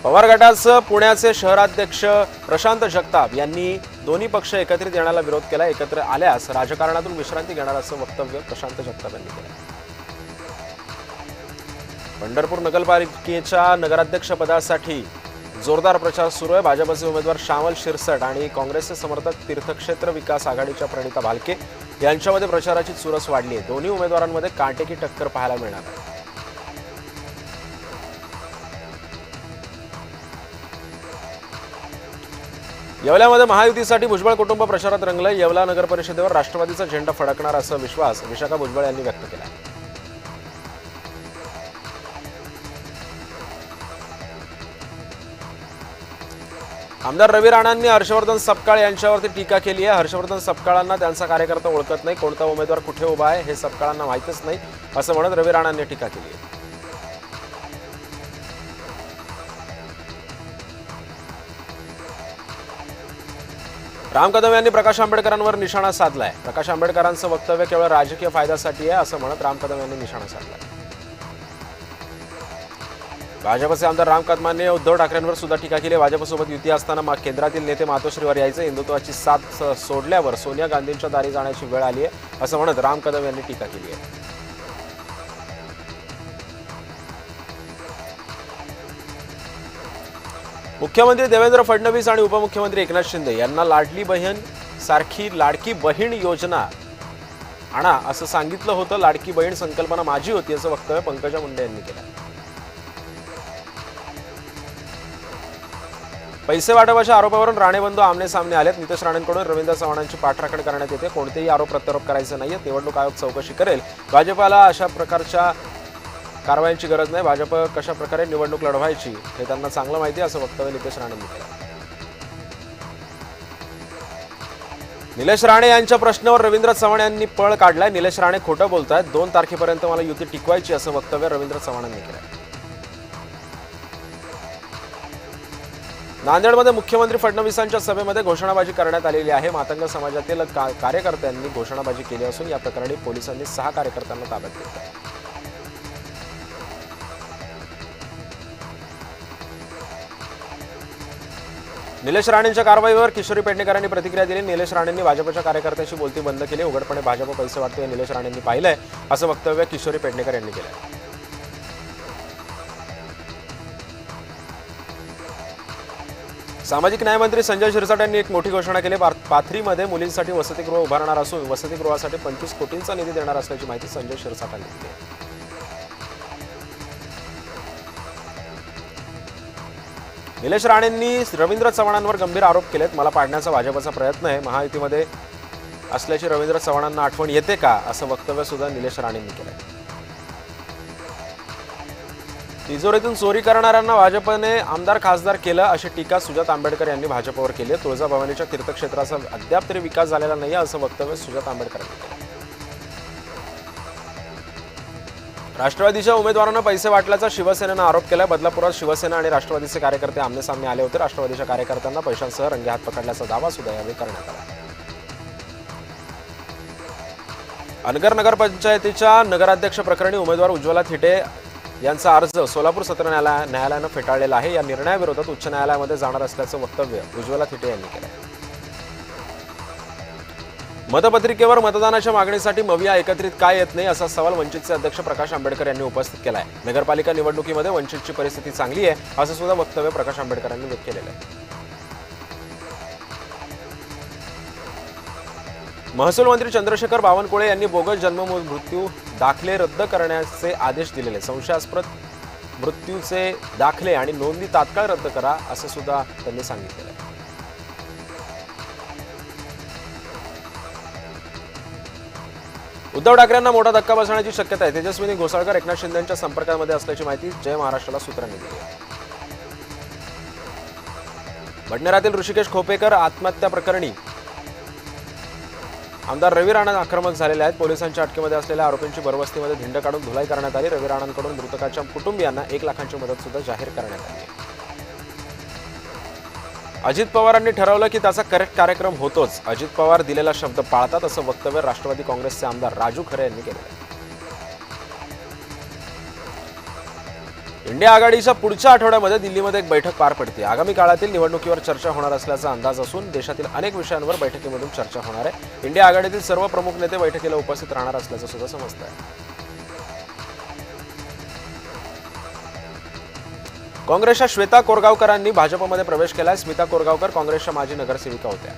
पवार गटाचे पुण्याचे शहराध्यक्ष प्रशांत जगताप यांनी दोन्ही पक्ष एकत्रित येण्याला विरोध केला। एकत्र आल्यास राजकारणातून विश्रांती घेणार असं वक्तव्य प्रशांत जगताप यांनी केलं। पंढरपूर नगरपालिकेच्या नगराध्यक्षपदासाठी जोरदार प्रचार सुरू आहे। भाजपचे उमेदवार श्यामल शिरसट आणि काँग्रेसचे समर्थक तीर्थक्षेत्र विकास आघाडीच्या प्रणिता भालके यांच्यामध्ये प्रचाराची चुरस वाढली आहे। दोन्ही उमेदवारांमध्ये कांटेकी टक्कर पाहायला मिळणार आहे। येवल्यामध्ये महायुतीसाठी भुजबळ कुटुंब प्रचारात रंगलं। येवला नगर परिषदेवर राष्ट्रवादीचा झेंडा फडकणार असा विश्वास विशाखा भुजबळ यांनी व्यक्त केला। आमदार रवी राणांनी हर्षवर्धन सपकाळ यांच्यावरती टीका केली आहे। हर्षवर्धन सपकाळांना त्यांचा कार्यकर्ता ओळखत नाही, कोणता उमेदवार कुठे उभा आहे हे सपकाळांना माहीतच नाही असं म्हणत रवी राणांनी टीका केली आहे। राम कदम यांनी प्रकाश आंबेडकरांवर निशाणा साधलाय। प्रकाश आंबेडकरांचं वक्तव्य केवळ राजकीय फायद्यासाठी आहे असं म्हणत राम कदम यांनी निशाणा साधलाय। भाजपचे आमदार राम कदमांनी उद्धव ठाकरेंवर सुद्धा टीका केली। भाजपसोबत युती असताना केंद्रातील नेते मातोश्रीवर यायचे, हिंदुत्वाची साथ सोडल्यावर सोनिया गांधींच्या दारी जाण्याची वेळ आली आहे असं म्हणत राम कदम यांनी टीका केली आहे। मुख्यमंत्री देवेंद्र फडणवीस आणि उपमुख्यमंत्री एकनाथ शिंदे यांना लाडली बहीण सारखी लाडकी बहीण योजना आणा असं सांगितलं होतं। लाडकी बहीण संकल्पना माझी होती असं वक्तव्य पंकजा मुंडे यांनी केलं। पैसे वाटपाच्या आरोपावरून राणे बंधू आमने सामने आलेत। नितेश राणेंकडून रवींद्र चव्हाणांची पाठराखण करण्यात येते। कोणतेही आरोप प्रत्यारोप करायचे नाहीये। निवडणूक आयोग चौकशी करेल। भाजपला अशा प्रकारच्या कारवायांची गरज नाही। भाजप कशा प्रकारे निवडणूक लढवायची हे त्यांना चांगलं माहिती आहे असं वक्तव्य नितेश राणेंनी केलं। निलेश राणे यांच्या प्रश्नावर रवींद्र चव्हाण यांनी पळ काढलाय। निलेश राणे खोटं बोलतायत। 2 तारखेपर्यंत मला युती टिकवायची असं वक्तव्य रवींद्र चव्हाणांनी केलं। नांदेडमध्ये मुख्यमंत्री फडणवीसांच्या सभेमध्ये घोषणाबाजी करण्यात आलेली आहे। मातंग समाजातील कार्यकर्त्यांनी घोषणाबाजी केली असून या प्रकरणी पोलिसांनी 6 कार्यकर्त्यांना ताब्यात घेतलं। निलेश राणेंच्या कारवाईवर किशोरी पेडणेकरांनी प्रतिक्रिया दिली। निलेश राणेंनी भाजपच्या कार्यकर्त्यांशी बोलती बंद केली। उघडपणे भाजप पैसे वाटतोय निलेश राणेंनी पाहिलंय असं वक्तव्य किशोरी पेडणेकर यांनी केलंय। सामाजिक न्याय मंत्री संजय शिरसाट यांनी एक मोठी घोषणा केली। पाथरीमध्ये मुलींसाठी वसतिगृह उभारणार असून वसतिगृहासाठी 25 कोटींचा निधी देणार असल्याची माहिती संजय शिरसाट यांनी दिली आहे। निलेश राणेंनी रवींद्र चव्हाणांवर गंभीर आरोप केलेत। मला पाडण्याचा भाजपचा प्रयत्न आहे। महायुतीमध्ये असल्याची रवींद्र चव्हाणांना आठवण येते का असं वक्तव्य सुद्धा निलेश राणेंनी केलंय। तिजोरीतून चोरी करणाऱ्यांना भाजपने आमदार खासदार केलं अशी टीका सुजाता आंबेडकर यांनी भाजपवर केली। तुळजाभवानीच्या तीर्थक्षेत्राचा अद्याप तरी विकास झालेला नाही असं वक्तव्य सुजाता आंबेडकर यांनी केलं। राष्ट्रवादीच्या उमेदवारांना पैसे वाटल्याचा शिवसेनेनं आरोप केला। बदलापुरात शिवसेना आणि राष्ट्रवादीचे कार्यकर्ते आमनेसामने आले होते। राष्ट्रवादीच्या कार्यकर्त्यांना पैशांसह रंगेहात पकडल्याचा दावा सुद्धा यावेळी करण्यात आला। अनगर नगरपंचायतीच्या नगराध्यक्ष प्रकरणी उमेदवार उज्ज्वला थिटे यांचा अर्ज सोलापूर सत्र न्यायालयानं फेटाळलेला आहे। या निर्णयाविरोधात उच्च न्यायालयामध्ये जाणार असल्याचं वक्तव्य उज्ज्वला थिटे यांनी केलं। मतपत्रिकेवर मतदानाच्या मागणीसाठी मविया एकत्रित काय येत नाही असा सवाल वंचितचे अध्यक्ष प्रकाश आंबेडकर यांनी उपस्थित केलाय। नगरपालिका निवडणुकीमध्ये वंचितची परिस्थिती चांगली आहे असं सुद्धा वक्तव्य प्रकाश आंबेडकर यांनी व्यक्त केलेलं आहे। महसूल मंत्री चंद्रशेखर बावनकुळे यांनी बोगस जन्म मृत्यू दाखले रद्द करण्याचे आदेश दिलेले। संशयास्पद मृत्यूचे दाखले आणि नोंदी तात्काळ रद्द करा असं सुद्धा त्यांनी सांगितलेलं आहे। उद्धव ठाकरेंना मोठा धक्का बसण्याची शक्यता आहे। तेजस्विनी घोसाळकर एकनाथ शिंदेंच्या संपर्कामध्ये असल्याची माहिती जय महाराष्ट्राला सूत्रांनी दिली आहे। भटनेरातील ऋषिकेश खोपेकर आत्महत्या प्रकरणी आमदार रवी राणा आक्रमक झालेले आहेत। पोलिसांच्या अटकेमध्ये असलेल्या आरोपींची बरवस्तीमध्ये धिंड काढून धुलाई करण्यात आली। रवी राणांकडून मृतकाच्या कुटुंबियांना 1 लाखांची मदत सुद्धा जाहीर करण्यात आली आहे। अजित पवारांनी ठरवलं की त्याचा करेक्ट कार्यक्रम होतोच। अजित पवार दिलेला शब्द पाळतात असं वक्तव्य राष्ट्रवादी काँग्रेसचे आमदार राजू खरे यांनी केलं आहे। इंडिया आघाडीच्या पुढच्या आठवड्यामध्ये दिल्लीमध्ये एक बैठक पार पडते. आगामी काळातील निवडणुकीवर चर्चा होणार असल्याचा अंदाज असून देशातील अनेक विषयांवर बैठकीमधून चर्चा होणार आहे. इंडिया आघाडीतील सर्व प्रमुख नेते बैठकीला उपस्थित राहणार असल्याचं सुद्धा समजतं आहे. काँग्रेसच्या श्वेता कोरगावकरांनी भाजपमध्ये प्रवेश केलाय. स्मिता कोरगावकर काँग्रेसच्या माजी नगरसेविका होत्या.